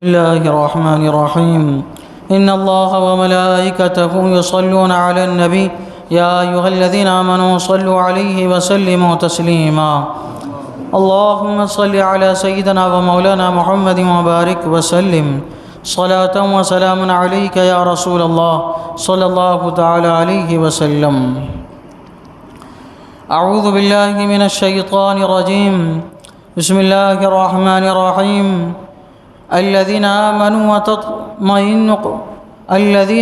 بسم الله الرحمن الرحيم إن الله وملائكته يصلون على النبي يا أيها الذين آمنوا صلوا عليه وسلموا تسليما اللهم صل على سيدنا ومولانا محمد وبارك وسلم صلاة وسلام عليك يا رسول الله صلى الله تعالى عليه وسلم أعوذ بالله من الشيطان الرجيم بسم الله الرحمن الرحيم الذين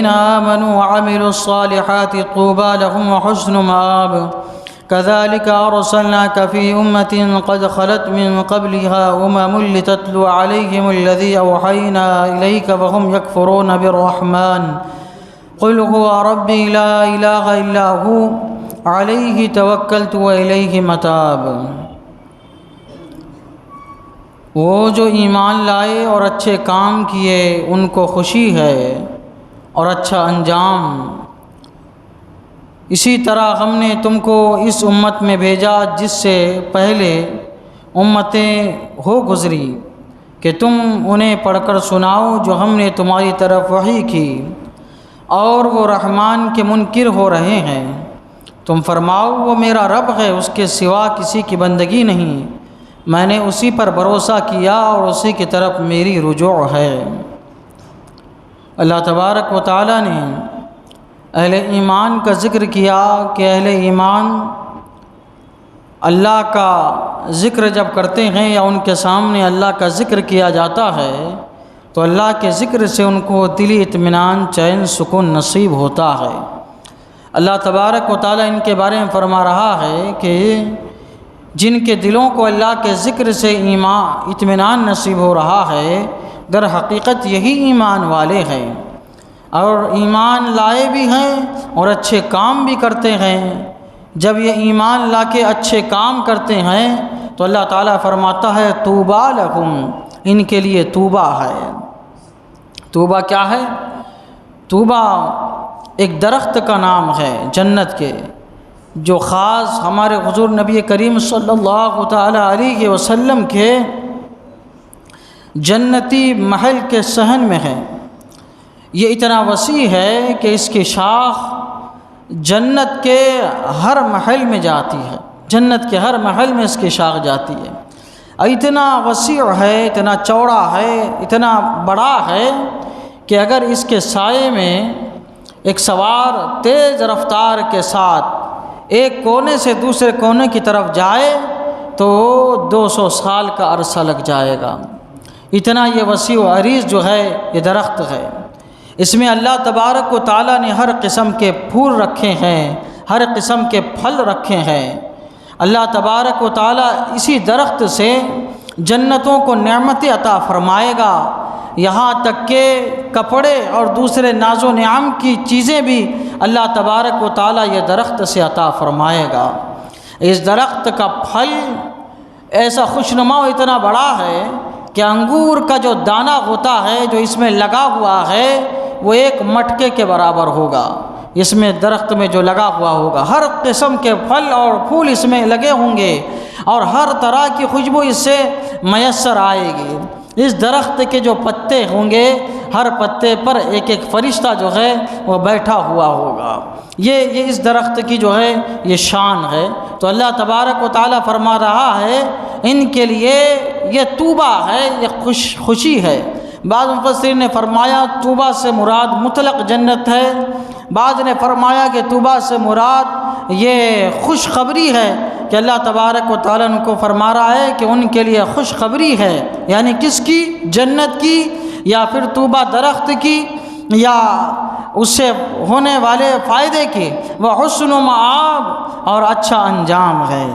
آمنوا وعملوا الصالحات طوبى لهم وحسن مآب كذلك أرسلناك في أمة قد خلت من قبلها لتتلو عليهم الذي أوحينا إليك وهم يكفرون بالرحمن قل هو ربي لا إله إلا هو عليه توكلت وإليه متاب۔ وہ جو ایمان لائے اور اچھے کام کیے ان کو خوشی ہے اور اچھا انجام۔ اسی طرح ہم نے تم کو اس امت میں بھیجا جس سے پہلے امتیں ہو گزری کہ تم انہیں پڑھ کر سناؤ جو ہم نے تمہاری طرف وحی کی، اور وہ رحمان کے منکر ہو رہے ہیں۔ تم فرماؤ وہ میرا رب ہے، اس کے سوا کسی کی بندگی نہیں، میں نے اسی پر بھروسہ کیا اور اسی کی طرف میری رجوع ہے۔ اللہ تبارک و تعالیٰ نے اہل ایمان کا ذکر کیا کہ اہل ایمان اللہ کا ذکر جب کرتے ہیں یا ان کے سامنے اللہ کا ذکر کیا جاتا ہے تو اللہ کے ذکر سے ان کو دلی اطمینان، چین، سکون نصیب ہوتا ہے۔ اللہ تبارک و تعالیٰ ان کے بارے میں فرما رہا ہے کہ جن کے دلوں کو اللہ کے ذکر سے اطمینان نصیب ہو رہا ہے، در حقیقت یہی ایمان والے ہیں، اور ایمان لائے بھی ہیں اور اچھے کام بھی کرتے ہیں۔ جب یہ ایمان لا کے اچھے کام کرتے ہیں تو اللہ تعالیٰ فرماتا ہے طوبیٰ لہم، ان کے لیے طوبیٰ ہے۔ طوبیٰ کیا ہے؟ طوبیٰ ایک درخت کا نام ہے جنت کے، جو خاص ہمارے حضور نبی کریم صلی اللہ تعالی علیہ وسلم کے جنتی محل کے صحن میں ہے۔ یہ اتنا وسیع ہے کہ اس کی شاخ جنت کے ہر محل میں جاتی ہے، جنت کے ہر محل میں اس کی شاخ جاتی ہے۔ اتنا وسیع ہے، اتنا چوڑا ہے، اتنا بڑا ہے کہ اگر اس کے سائے میں ایک سوار تیز رفتار کے ساتھ ایک کونے سے دوسرے کونے کی طرف جائے تو 200 سال کا عرصہ لگ جائے گا۔ اتنا یہ وسیع و عریض جو ہے یہ درخت ہے۔ اس میں اللہ تبارک و تعالیٰ نے ہر قسم کے پھول رکھے ہیں، ہر قسم کے پھل رکھے ہیں۔ اللہ تبارک و تعالیٰ اسی درخت سے جنتوں کو نعمتیں عطا فرمائے گا، یہاں تک کہ کپڑے اور دوسرے ناز و نعم کی چیزیں بھی اللہ تبارک و تعالیٰ یہ درخت سے عطا فرمائے گا۔ اس درخت کا پھل ایسا خوشنما و اتنا بڑا ہے کہ انگور کا جو دانہ ہوتا ہے جو اس میں لگا ہوا ہے وہ ایک مٹکے کے برابر ہوگا۔ اس میں درخت میں جو لگا ہوا ہوگا، ہر قسم کے پھل اور پھول اس میں لگے ہوں گے اور ہر طرح کی خوشبو اس سے میسر آئے گی۔ اس درخت کے جو پتے ہوں گے، ہر پتے پر ایک ایک فرشتہ جو ہے وہ بیٹھا ہوا ہوگا۔ یہ اس درخت کی جو ہے یہ شان ہے۔ تو اللہ تبارک و تعالیٰ فرما رہا ہے ان کے لیے یہ طوبیٰ ہے، یہ خوشی ہے۔ بعض مفسرین نے فرمایا طوبیٰ سے مراد مطلق جنت ہے، بعض نے فرمایا کہ طوبیٰ سے مراد یہ خوشخبری ہے کہ اللہ تبارک و تعالیٰ ان کو فرما رہا ہے کہ ان کے لیے خوشخبری ہے، یعنی کس کی؟ جنت کی، یا پھر طوبیٰ درخت کی، یا اس سے ہونے والے فائدے کی۔ وہ حسن و مآب، اور اچھا انجام ہے۔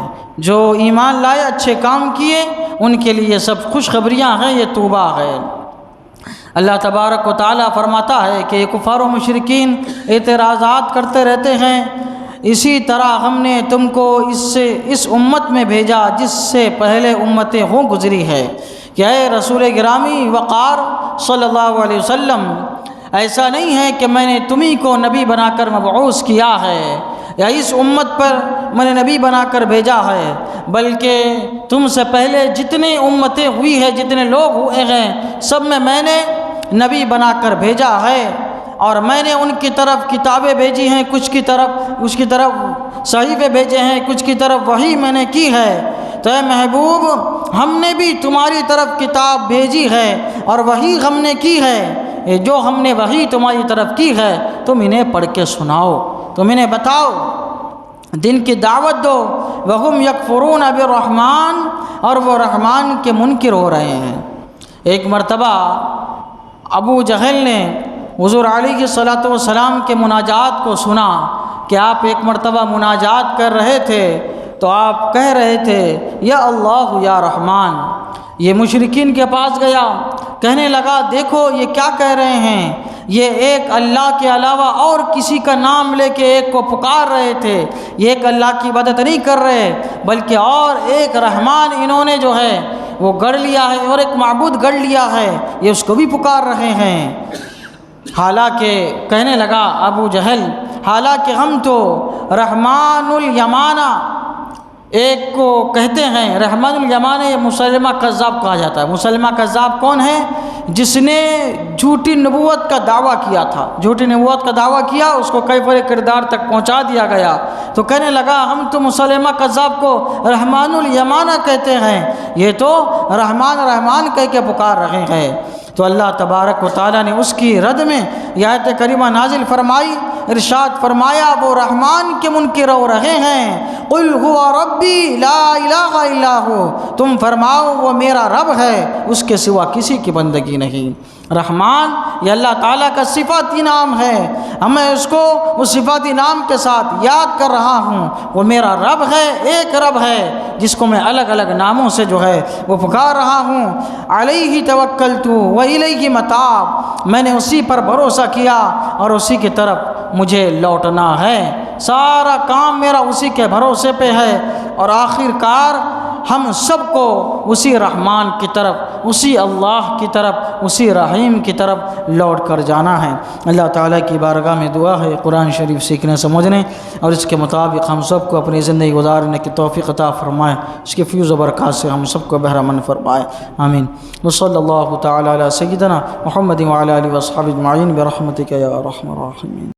جو ایمان لائے، اچھے کام کیے، ان کے لیے سب خوشخبریاں ہیں، یہ طوبیٰ ہے۔ اللہ تبارک و تعالیٰ فرماتا ہے کہ کفار و مشرکین اعتراضات کرتے رہتے ہیں، اسی طرح ہم نے تم کو اس امت میں بھیجا جس سے پہلے امتیں ہوں گزری ہے کہ اے رسول گرامی وقار صلی اللہ علیہ وسلم، ایسا نہیں ہے کہ میں نے تمہیں کو نبی بنا کر مبعوث کیا ہے یا اس امت پر میں نے نبی بنا کر بھیجا ہے، بلکہ تم سے پہلے جتنی امتیں ہوئی ہیں، جتنے لوگ ہوئے ہیں، سب میں نے نبی بنا کر بھیجا ہے، اور میں نے ان کی طرف کتابیں بھیجی ہیں، کچھ کی طرف صحیفے بھیجے ہیں، کچھ کی طرف وحی میں نے کی ہے۔ تو اے محبوب، ہم نے بھی تمہاری طرف کتاب بھیجی ہے اور وحی ہم نے کی ہے، یہ جو ہم نے وحی تمہاری طرف کی ہے تم انہیں پڑھ کے سناؤ، تم انہیں بتاؤ، دین کی دعوت دو۔ وَهُمْ يَكْفُرُونَ بِالرَّحْمَنِ، اور وہ رحمان کے منکر ہو رہے ہیں۔ ایک مرتبہ ابو جہل نے حضور علیہ الصلاۃ والسلام کے مناجات کو سنا کہ آپ ایک مرتبہ مناجات کر رہے تھے تو آپ کہہ رہے تھے یا اللہ یا رحمان۔ یہ مشرکین کے پاس گیا، کہنے لگا دیکھو یہ کیا کہہ رہے ہیں، یہ ایک اللہ کے علاوہ اور کسی کا نام لے کے ایک کو پکار رہے تھے، یہ ایک اللہ کی عبادت نہیں کر رہے بلکہ اور ایک رحمان انہوں نے جو ہے وہ گڑھ لیا ہے، اور ایک معبود گڑھ لیا ہے، یہ اس کو بھی پکار رہے ہیں۔ حالانکہ کہنے لگا ابو جہل، حالانکہ ہم تو رحمان الیمانہ ایک کو کہتے ہیں، رحمان الیمانہ یہ مسلمہ کذاب کہا جاتا ہے۔ مسلمہ کذاب کون ہے؟ جس نے جھوٹی نبوت کا دعویٰ کیا تھا، جھوٹی نبوت کا دعویٰ کیا، اس کو کیفر کردار تک پہنچا دیا گیا، تو کہنے لگا ہم تو مسلمہ کذاب کو رحمان الیمانہ کہتے ہیں، یہ تو رحمان کہہ کے پکار رہے ہیں۔ تو اللہ تبارک و تعالیٰ نے اس کی رد میں یہ آیت کریمہ نازل فرمائی، ارشاد فرمایا وہ رحمان کے منکر ہو رہے ہیں، قل هو ربی لا الہ الا ہو، تم فرماؤ وہ میرا رب ہے، اس کے سوا کسی کی بندگی نہیں۔ رحمان یہ اللہ تعالیٰ کا صفاتی نام ہے، میں اس کو اس صفاتی نام کے ساتھ یاد کر رہا ہوں، وہ میرا رب ہے، ایک رب ہے جس کو میں الگ الگ ناموں سے جو ہے وہ پکار رہا ہوں۔ علیہ توکلت و الیہ متاب، میں نے اسی پر بھروسہ کیا اور اسی کی طرف مجھے لوٹنا ہے، سارا کام میرا اسی کے بھروسے پہ ہے، اور آخر کار ہم سب کو اسی رحمان کی طرف، اسی اللہ کی طرف، اسی رحیم کی طرف لوٹ کر جانا ہے۔ اللہ تعالیٰ کی بارگاہ میں دعا ہے قرآن شریف سیکھنے سمجھنے اور اس کے مطابق ہم سب کو اپنی زندگی گزارنے کی توفیق عطا فرمائے، اس کے فیض و برکات سے ہم سب کو بہرہ مند فرمائے، آمین۔ وصلی اللہ تعالیٰ علی سیدنا محمد وعلی آلہ وصحبہ اجمعین برحمتک یا ارحم الراحمین۔